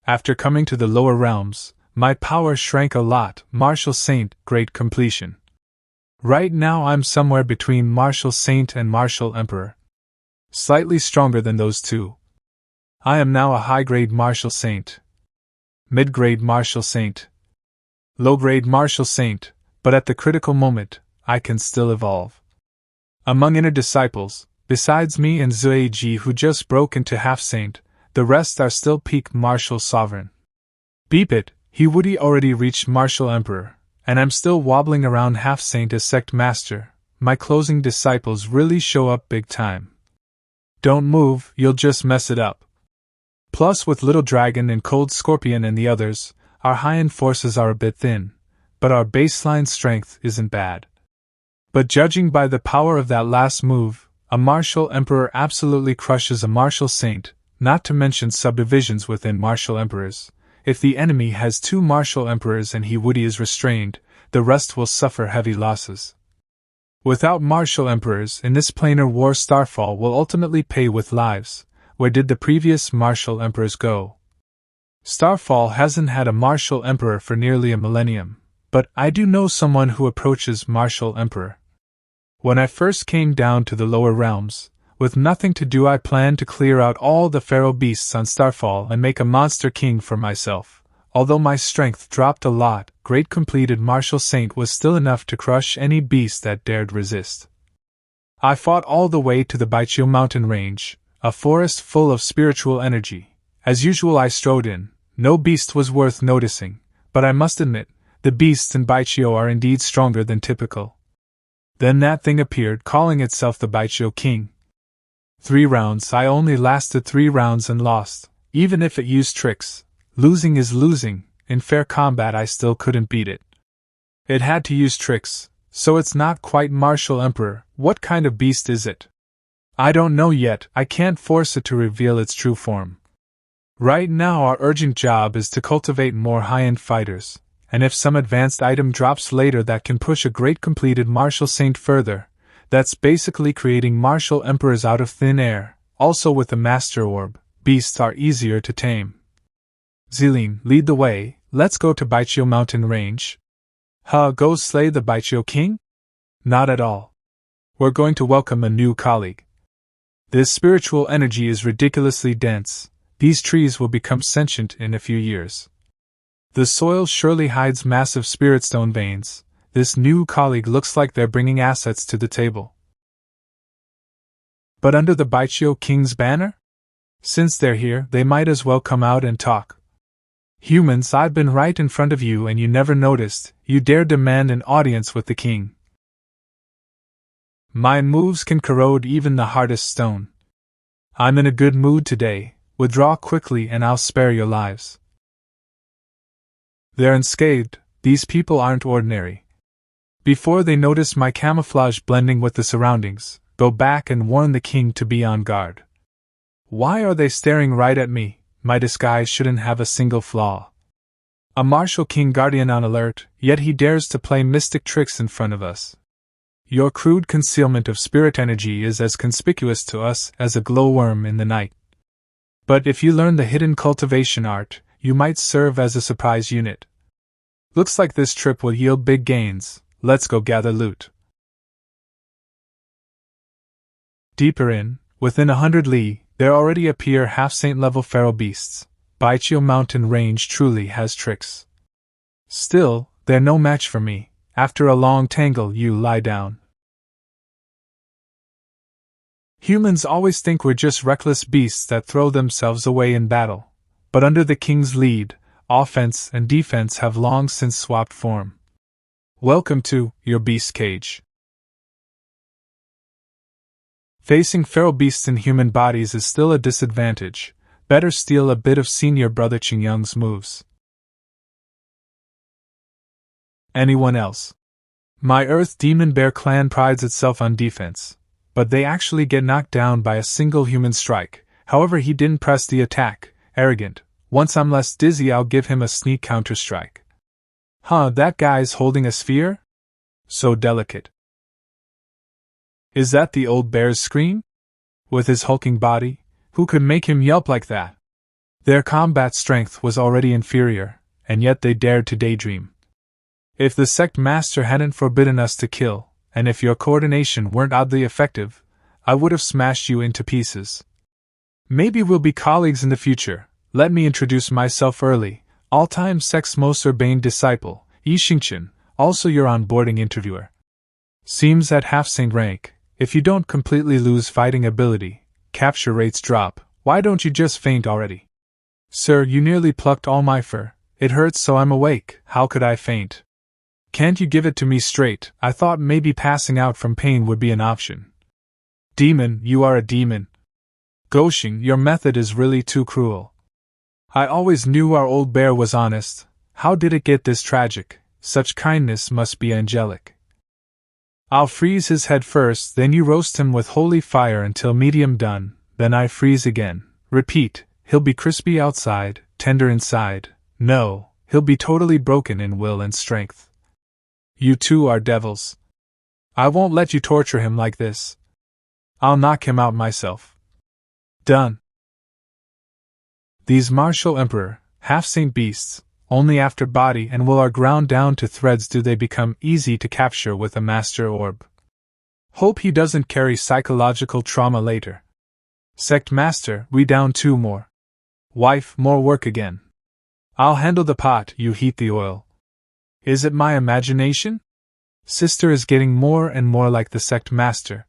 After coming to the lower realms, my power shrank a lot. Martial Saint, great completion. Right now I'm somewhere between Martial Saint and Martial Emperor. Slightly stronger than those two. I am now a high-grade Martial Saint. Mid-grade Martial Saint. Low-grade Martial Saint, but at the critical moment, I can still evolve. Among inner disciples, besides me and Zueji who just broke into half-saint, the rest are still peak Martial Sovereign. Beep it, he would already reached Martial Emperor, and I'm still wobbling around half-saint as sect master. My closing disciples really show up big time. Don't move, you'll just mess it up. Plus with Little Dragon and Cold Scorpion and the others, our high-end forces are a bit thin, but our baseline strength isn't bad. But judging by the power of that last move, a Martial Emperor absolutely crushes a Martial Saint, not to mention subdivisions within Martial Emperors. If the enemy has 2 Martial Emperors and he is restrained, the rest will suffer heavy losses. Without Martial Emperors in this planar war, Starfall will ultimately pay with lives. Where did the previous Martial Emperors go? Starfall hasn't had a Martial Emperor for nearly a millennium, but I do know someone who approaches Martial Emperor. When I first came down to the lower realms, with nothing to do I planned to clear out all the feral beasts on Starfall and make a monster king for myself. Although my strength dropped a lot, great completed Martial Saint was still enough to crush any beast that dared resist. I fought all the way to the Baichio mountain range, a forest full of spiritual energy. As usual I strode in, no beast was worth noticing, but I must admit, the beasts in Baichio are indeed stronger than typical. Then that thing appeared calling itself the Baichio King. 3 rounds, I only lasted 3 rounds and lost, even if it used tricks. Losing is losing, in fair combat I still couldn't beat it. It had to use tricks, so it's not quite Martial Emperor. What kind of beast is it? I don't know yet, I can't force it to reveal its true form. Right now our urgent job is to cultivate more high-end fighters, and if some advanced item drops later that can push a great completed Martial Saint further, that's basically creating Martial Emperors out of thin air. Also with the Master Orb, beasts are easier to tame. Zeline, lead the way, let's go to Baichio mountain range. Go slay the Baichio King? Not at all. We're going to welcome a new colleague. This spiritual energy is ridiculously dense. These trees will become sentient in a few years. The soil surely hides massive spirit stone veins. This new colleague looks like they're bringing assets to the table. But under the Baichio King's banner? Since they're here, they might as well come out and talk. Humans, I've been right in front of you and you never noticed. You dare demand an audience with the king. My moves can corrode even the hardest stone. I'm in a good mood today. Withdraw quickly and I'll spare your lives. They're unscathed. These people aren't ordinary. Before they notice my camouflage blending with the surroundings, go back and warn the king to be on guard. Why are they staring right at me? My disguise shouldn't have a single flaw. A Martial King Guardian on alert, yet he dares to play mystic tricks in front of us. Your crude concealment of spirit energy is as conspicuous to us as a glowworm in the night. But if you learn the hidden cultivation art, you might serve as a surprise unit. Looks like this trip will yield big gains. Let's go gather loot. Deeper in, within 100 li, there already appear half-saint level feral beasts. Baichio mountain range truly has tricks. Still, they're no match for me. After a long tangle, you lie down. Humans always think we're just reckless beasts that throw themselves away in battle. But under the king's lead, offense and defense have long since swapped form. Welcome to your beast cage. Facing feral beasts in human bodies is still a disadvantage. Better steal a bit of senior brother Qingyang's moves. Anyone else? My Earth Demon Bear clan prides itself on defense, but they actually get knocked down by a single human strike. However, he didn't press the attack. Arrogant. Once I'm less dizzy, I'll give him a sneak counter-strike. That guy's holding a sphere? So delicate. Is that the old bear's scream? With his hulking body, who could make him yelp like that? Their combat strength was already inferior, and yet they dared to daydream. If the sect master hadn't forbidden us to kill, and if your coordination weren't oddly effective, I would have smashed you into pieces. Maybe we'll be colleagues in the future. Let me introduce myself early. All-time sect's most urbane disciple, Yi Xingqian, also your onboarding interviewer. Seems at half-saint rank, if you don't completely lose fighting ability, capture rates drop. Why don't you just faint already? Sir, you nearly plucked all my fur. It hurts so I'm awake. How could I faint? Can't you give it to me straight? I thought maybe passing out from pain would be an option. Demon, you are a demon. Goshing, your method is really too cruel. I always knew our old bear was honest. How did it get this tragic? Such kindness must be angelic. I'll freeze his head first, then you roast him with holy fire until medium done, then I freeze again. Repeat, he'll be crispy outside, tender inside. No, he'll be totally broken in will and strength. You two are devils. I won't let you torture him like this. I'll knock him out myself. Done. These martial emperor, half-saint beasts, only after body and will are ground down to threads do they become easy to capture with a master orb. Hope he doesn't carry psychological trauma later. Sect master, we down 2 more. Wife, more work again. I'll handle the pot, you heat the oil. Is it my imagination? Sister is getting more and more like the sect master.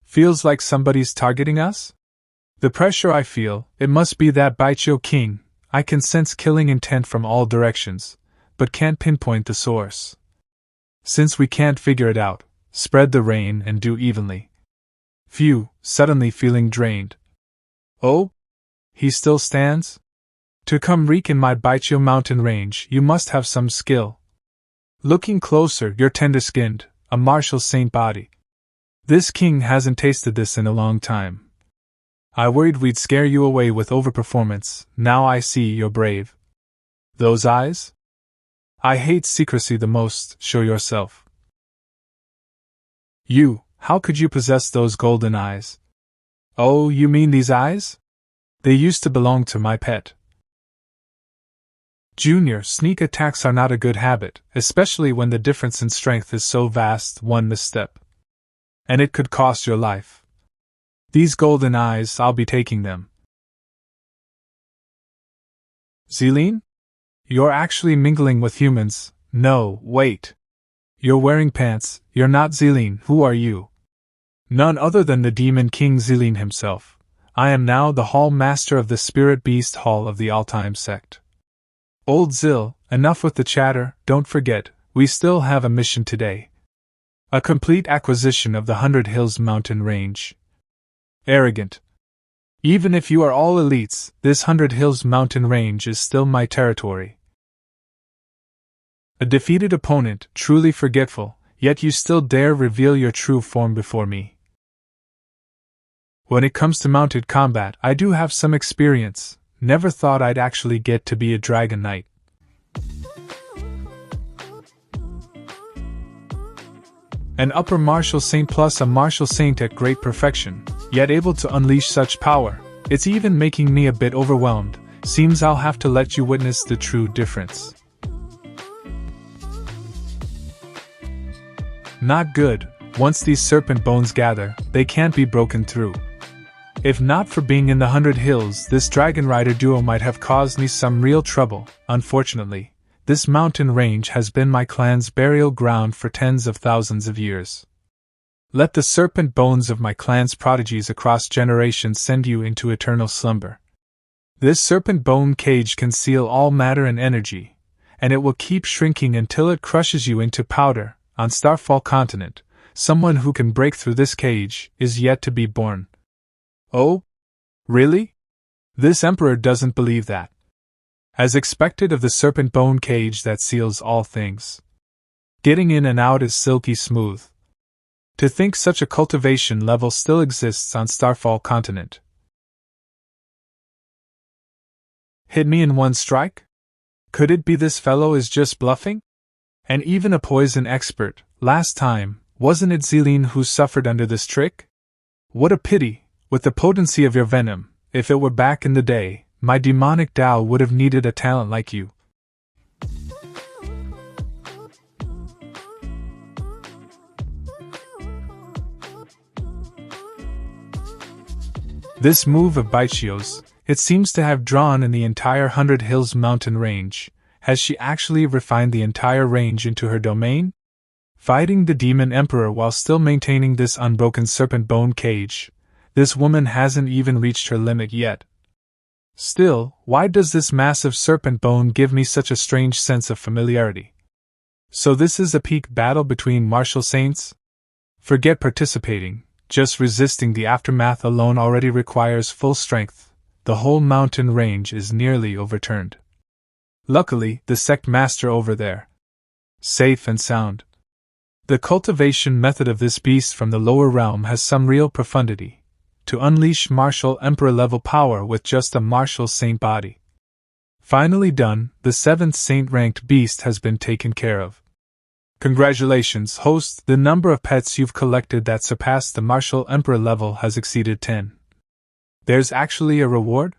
Feels like somebody's targeting us? The pressure I feel, it must be that Baijiu king. I can sense killing intent from all directions, but can't pinpoint the source. Since we can't figure it out, spread the rain and do evenly. Phew, suddenly feeling drained. Oh? He still stands? To come wreak in my Baijiu mountain range, you must have some skill. Looking closer, you're tender-skinned, a martial saint body. This king hasn't tasted this in a long time. I worried we'd scare you away with overperformance, now I see you're brave. Those eyes? I hate secrecy the most, show yourself. You, how could you possess those golden eyes? Oh, you mean these eyes? They used to belong to my pet. Junior, sneak attacks are not a good habit, especially when the difference in strength is so vast, one misstep. And it could cost your life. These golden eyes, I'll be taking them. Zeline? You're actually mingling with humans. No, wait. You're wearing pants, you're not Zeline, who are you? None other than the Demon King Zeline himself. I am now the Hall Master of the Spirit Beast Hall of the All-Time Sect. Old Zil, enough with the chatter, don't forget, we still have a mission today. A complete acquisition of the 100 Hills mountain range. Arrogant. Even if you are all elites, this 100 Hills mountain range is still my territory. A defeated opponent, truly forgetful, yet you still dare reveal your true form before me. When it comes to mounted combat, I do have some experience. Never thought I'd actually get to be a dragon knight. An upper martial saint plus a martial saint at great perfection, yet able to unleash such power. It's even making me a bit overwhelmed. Seems I'll have to let you witness the true difference. Not good. Once these serpent bones gather, they can't be broken through. If not for being in the 100 Hills, this Dragon Rider duo might have caused me some real trouble. Unfortunately, this mountain range has been my clan's burial ground for tens of thousands of years. Let the serpent bones of my clan's prodigies across generations send you into eternal slumber. This serpent bone cage can seal all matter and energy, and it will keep shrinking until it crushes you into powder. On Starfall Continent, someone who can break through this cage is yet to be born. Oh? Really? This emperor doesn't believe that. As expected of the serpent bone cage that seals all things. Getting in and out is silky smooth. To think such a cultivation level still exists on Starfall Continent. Hit me in one strike? Could it be this fellow is just bluffing? And even a poison expert, last time, wasn't it Zeline who suffered under this trick? What a pity, with the potency of your venom, if it were back in the day, my demonic Tao would have needed a talent like you. This move of Baichio's, it seems to have drawn in the entire 100 Hills mountain range. Has she actually refined the entire range into her domain? Fighting the demon emperor while still maintaining this unbroken serpent bone cage, this woman hasn't even reached her limit yet. Still, why does this massive serpent bone give me such a strange sense of familiarity? So this is a peak battle between martial saints? Forget participating, just resisting the aftermath alone already requires full strength. The whole mountain range is nearly overturned. Luckily, the sect master over there. Safe and sound. The cultivation method of this beast from the lower realm has some real profundity. To unleash martial emperor level power with just a martial saint body. Finally done, the 7th saint ranked beast has been taken care of. Congratulations, host, the number of pets you've collected that surpassed the martial emperor level has exceeded 10. There's actually a reward?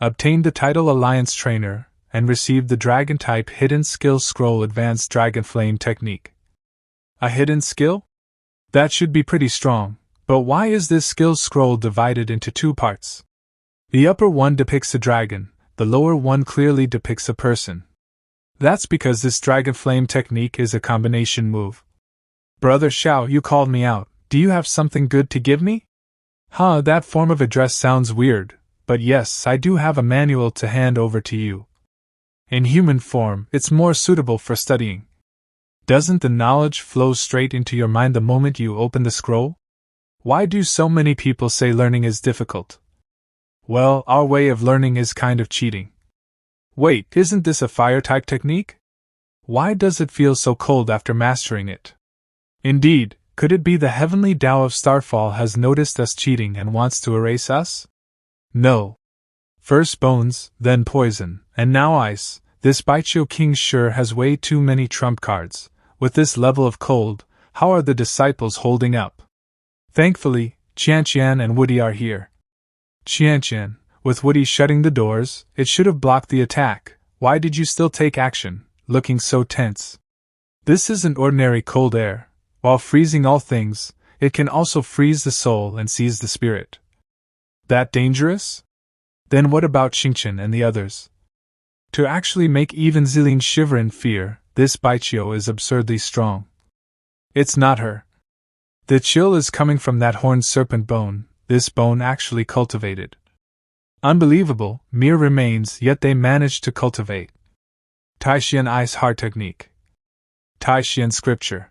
Obtained the title Alliance Trainer, and received the Dragon Type Hidden Skill Scroll Advanced Dragon Flame Technique. A hidden skill? That should be pretty strong, but why is this skill scroll divided into 2 parts? The upper one depicts a dragon, the lower one clearly depicts a person. That's because this Dragon Flame Technique is a combination move. Brother Xiao, you called me out, do you have something good to give me? Huh, that form of address sounds weird, but yes, I do have a manual to hand over to you. In human form, it's more suitable for studying. Doesn't the knowledge flow straight into your mind the moment you open the scroll? Why do so many people say learning is difficult? Well, our way of learning is kind of cheating. Wait, isn't this a fire-type technique? Why does it feel so cold after mastering it? Indeed, could it be the heavenly Tao of Starfall has noticed us cheating and wants to erase us? No. First bones, then poison, and now ice. This Baichio King sure has way too many trump cards. With this level of cold, how are the disciples holding up? Thankfully, Qianqian and Woody are here. Qianqian, with Woody shutting the doors, it should have blocked the attack. Why did you still take action, looking so tense? This isn't ordinary cold air. While freezing all things, it can also freeze the soul and seize the spirit. That dangerous? Then what about Xingqian and the others? To actually make even Zilin shiver in fear, this Baichio is absurdly strong. It's not her. The chill is coming from that horned serpent bone, this bone actually cultivated. Unbelievable, mere remains, yet they managed to cultivate. Taishian Ice Heart Technique. Taishian Scripture.